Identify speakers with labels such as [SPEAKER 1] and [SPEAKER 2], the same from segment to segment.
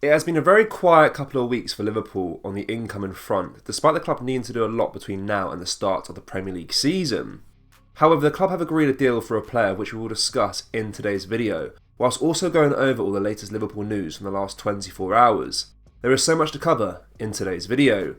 [SPEAKER 1] It has been a very quiet couple of weeks for Liverpool on the incoming front, despite the club needing to do a lot between now and the start of the Premier League season. However, the club have agreed a deal for a player which we will discuss in today's video, whilst also going over all the latest Liverpool news from the last 24 hours. There is so much to cover in today's video.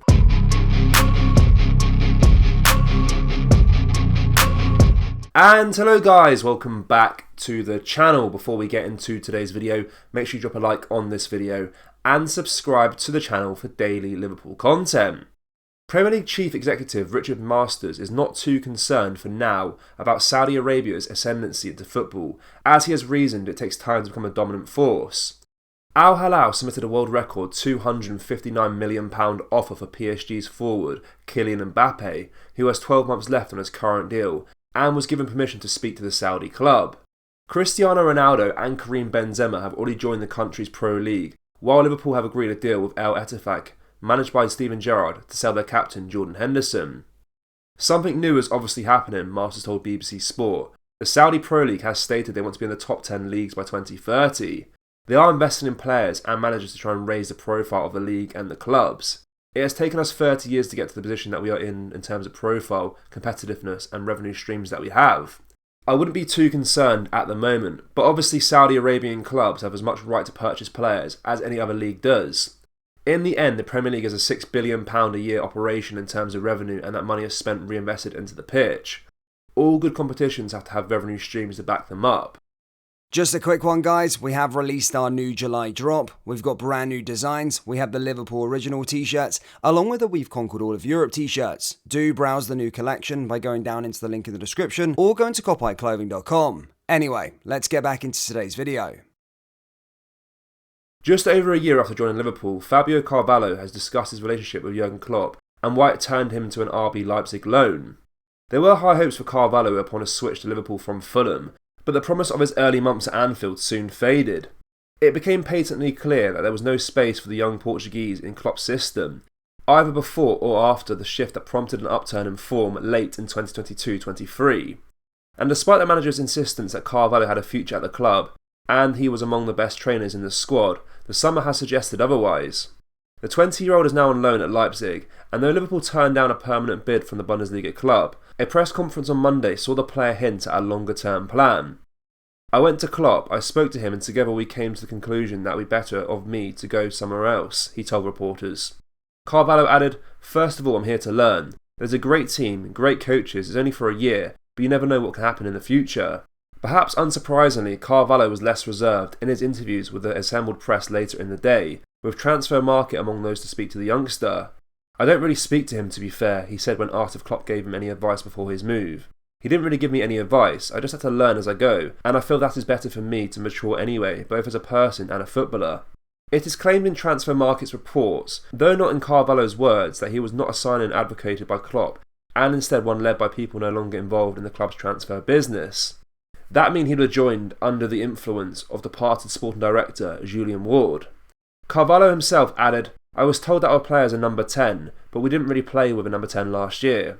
[SPEAKER 1] And hello guys, welcome back to the channel. Before we get into today's video, make sure you drop a like on this video and subscribe to the channel for daily Liverpool content. Premier League Chief Executive Richard Masters is not too concerned for now about Saudi Arabia's ascendancy into football, as he has reasoned it takes time to become a dominant force. Al Hilal submitted a world record £259 million offer for PSG's forward Kylian Mbappe, who has 12 months left on his current deal, and was given permission to speak to the Saudi club. Cristiano Ronaldo and Karim Benzema have already joined the country's Pro League, while Liverpool have agreed a deal with Al Ettifaq, managed by Steven Gerrard, to sell their captain Jordan Henderson. Something new is obviously happening, Masters told BBC Sport. The Saudi Pro League has stated they want to be in the top 10 leagues by 2030. They are investing in players and managers to try and raise the profile of the league and the clubs. It has taken us 30 years to get to the position that we are in terms of profile, competitiveness and revenue streams that we have. I wouldn't be too concerned at the moment, but obviously Saudi Arabian clubs have as much right to purchase players as any other league does. In the end, the Premier League is a £6 billion a year operation in terms of revenue, and that money is spent reinvested into the pitch. All good competitions have to have revenue streams to back them up.
[SPEAKER 2] Just a quick one, guys. We have released our new July drop. We've got brand new designs. We have the Liverpool original t-shirts, along with the We've Conquered All of Europe t-shirts. Do browse the new collection by going down into the link in the description or going to copyclothing.com. Anyway, let's get back into today's video.
[SPEAKER 1] Just over a year after joining Liverpool, Fabio Carvalho has discussed his relationship with Jurgen Klopp and why it turned him to an RB Leipzig loan. There were high hopes for Carvalho upon his switch to Liverpool from Fulham, but the promise of his early months at Anfield soon faded. It became patently clear that there was no space for the young Portuguese in Klopp's system, either before or after the shift that prompted an upturn in form late in 2022-23. And despite the manager's insistence that Carvalho had a future at the club, and he was among the best trainers in the squad, the summer has suggested otherwise. The 20-year-old is now on loan at Leipzig, and though Liverpool turned down a permanent bid from the Bundesliga club, a press conference on Monday saw the player hint at a longer-term plan. "I went to Klopp, I spoke to him, and together we came to the conclusion that it would be better of me to go somewhere else," he told reporters. Carvalho added, "First of all, I'm here to learn. There's a great team, great coaches, it's only for a year, but you never know what can happen in the future." Perhaps unsurprisingly, Carvalho was less reserved in his interviews with the assembled press later in the day, with transfer market among those to speak to the youngster. "I don't really speak to him, to be fair," he said when asked if Klopp gave him any advice before his move. "He didn't really give me any advice, I just had to learn as I go, and I feel that is better for me to mature anyway, both as a person and a footballer." It is claimed in Transfer Market's reports, though not in Carvalho's words, that he was not a signing advocated by Klopp, and instead one led by people no longer involved in the club's transfer business. That means he would have joined under the influence of departed sporting director Julian Ward. Carvalho himself added, "I was told that our players are number 10, but we didn't really play with a number 10 last year.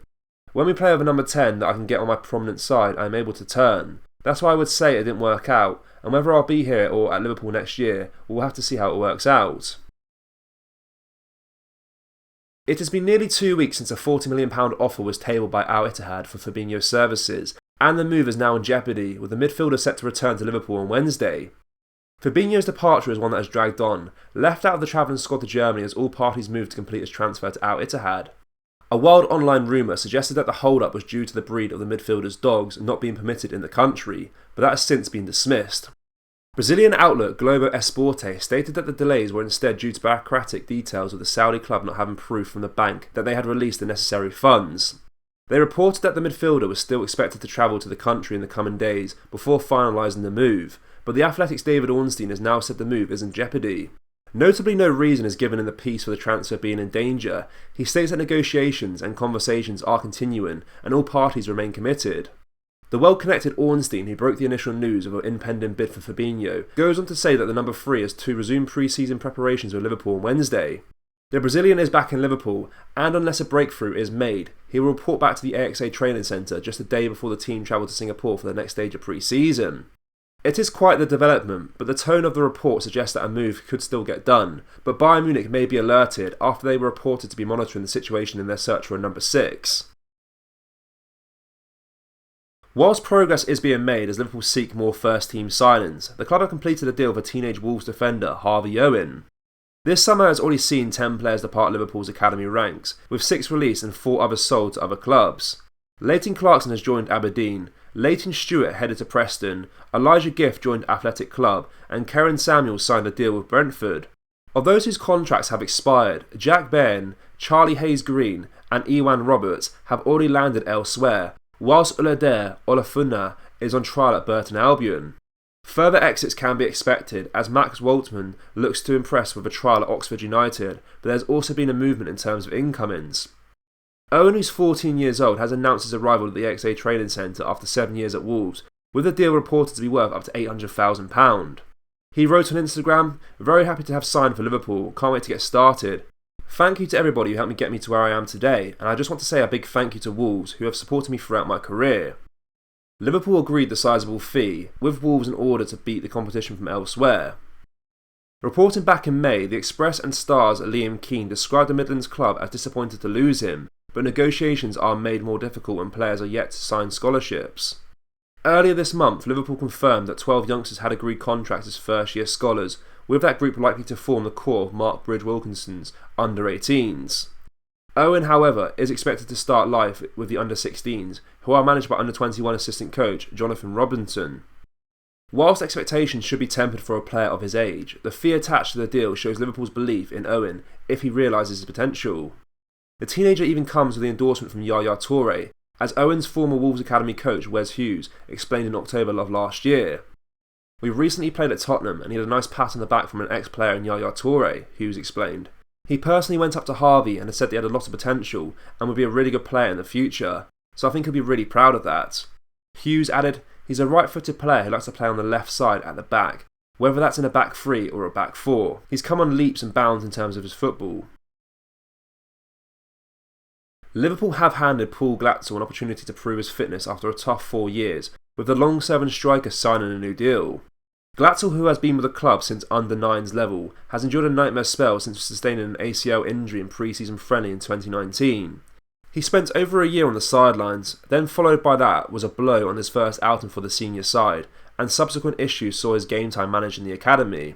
[SPEAKER 1] When we play with a number 10 that I can get on my prominent side, I am able to turn. That's why I would say it didn't work out, and whether I'll be here or at Liverpool next year, we'll have to see how it works out." It has been nearly 2 weeks since a £40 million offer was tabled by Al Ittihad for Fabinho's services, and the move is now in jeopardy, with the midfielder set to return to Liverpool on Wednesday. Fabinho's departure is one that has dragged on, left out of the travelling squad to Germany as all parties moved to complete his transfer to Al Ittihad. A wild online rumour suggested that the hold-up was due to the breed of the midfielder's dogs not being permitted in the country, but that has since been dismissed. Brazilian outlet Globo Esporte stated that the delays were instead due to bureaucratic details of the Saudi club not having proof from the bank that they had released the necessary funds. They reported that the midfielder was still expected to travel to the country in the coming days before finalising the move, but the Athletic's David Ornstein has now said the move is in jeopardy. Notably, no reason is given in the piece for the transfer being in danger. He states that negotiations and conversations are continuing and all parties remain committed. The well-connected Ornstein, who broke the initial news of an impending bid for Fabinho, goes on to say that the number 3 is to resume pre-season preparations with Liverpool on Wednesday. The Brazilian is back in Liverpool, and unless a breakthrough is made, he will report back to the AXA training centre just a day before the team travel to Singapore for the next stage of pre-season. It is quite the development, but the tone of the report suggests that a move could still get done, but Bayern Munich may be alerted after they were reported to be monitoring the situation in their search for a number 6. Whilst progress is being made as Liverpool seek more first-team signings, the club have completed a deal for teenage Wolves defender Harvey Owen. This summer has already seen 10 players depart Liverpool's academy ranks, with 6 released and 4 others sold to other clubs. Leighton Clarkson has joined Aberdeen, Leighton Stewart headed to Preston, Elijah Gift joined Athletic Club, and Karen Samuels signed a deal with Brentford. Of those whose contracts have expired, Jack Bairn, Charlie Hayes-Green and Ewan Roberts have already landed elsewhere, whilst Uleder Olafuna is on trial at Burton Albion. Further exits can be expected as Max Waltman looks to impress with a trial at Oxford United, but there's also been a movement in terms of incomings. Owen, who's 14 years old, has announced his arrival at the XA Training Centre after 7 years at Wolves, with the deal reported to be worth up to £800,000. He wrote on Instagram, "Very happy to have signed for Liverpool, can't wait to get started. Thank you to everybody who helped me get me to where I am today, and I just want to say a big thank you to Wolves, who have supported me throughout my career." Liverpool agreed the sizable fee, with Wolves in order to beat the competition from elsewhere. Reporting back in May, the Express and Star's Liam Keane described the Midlands club as disappointed to lose him, but negotiations are made more difficult when players are yet to sign scholarships. Earlier this month, Liverpool confirmed that 12 youngsters had agreed contracts as first-year scholars, with that group likely to form the core of Mark Bridge-Wilkinson's under-18s. Owen, however, is expected to start life with the under-16s, who are managed by under-21 assistant coach Jonathan Robinson. Whilst expectations should be tempered for a player of his age, the fee attached to the deal shows Liverpool's belief in Owen if he realises his potential. The teenager even comes with the endorsement from Yaya Toure, as Owen's former Wolves Academy coach Wes Hughes explained in October of last year. "We recently played at Tottenham and he had a nice pat on the back from an ex-player in Yaya Toure," Hughes explained. "He personally went up to Harvey and has said that he had a lot of potential and would be a really good player in the future, so I think he'll be really proud of that." Hughes added, "He's a right-footed player who likes to play on the left side at the back, whether that's in a back 3 or a back 4. He's come on leaps and bounds in terms of his football." Liverpool have handed Paul Glatzel an opportunity to prove his fitness after a tough 4 years, with the long-serving striker signing a new deal. Glatzel, who has been with the club since under-9s level, has endured a nightmare spell since sustaining an ACL injury in pre-season friendly in 2019. He spent over a year on the sidelines, then followed by that was a blow on his first outing for the senior side, and subsequent issues saw his game time managed in the academy.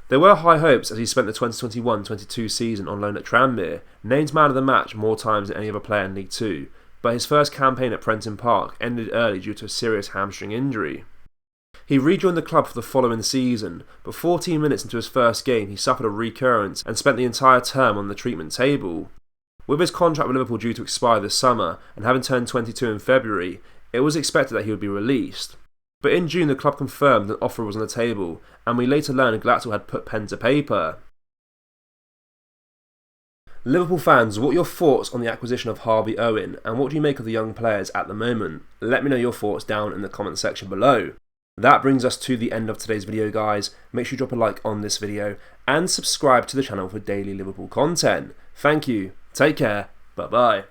[SPEAKER 1] There were high hopes as he spent the 2021-22 season on loan at Tranmere, named man of the match more times than any other player in League 2, but his first campaign at Prenton Park ended early due to a serious hamstring injury. He rejoined the club for the following season, but 14 minutes into his first game he suffered a recurrence and spent the entire term on the treatment table. With his contract with Liverpool due to expire this summer, and having turned 22 in February, it was expected that he would be released. But in June the club confirmed an offer was on the table, and we later learned Glatzel had put pen to paper. Liverpool fans, what are your thoughts on the acquisition of Harvey Owen, and what do you make of the young players at the moment? Let me know your thoughts down in the comment section below. That brings us to the end of today's video, guys. Make sure you drop a like on this video, and subscribe to the channel for daily Liverpool content. Thank you, take care, bye bye.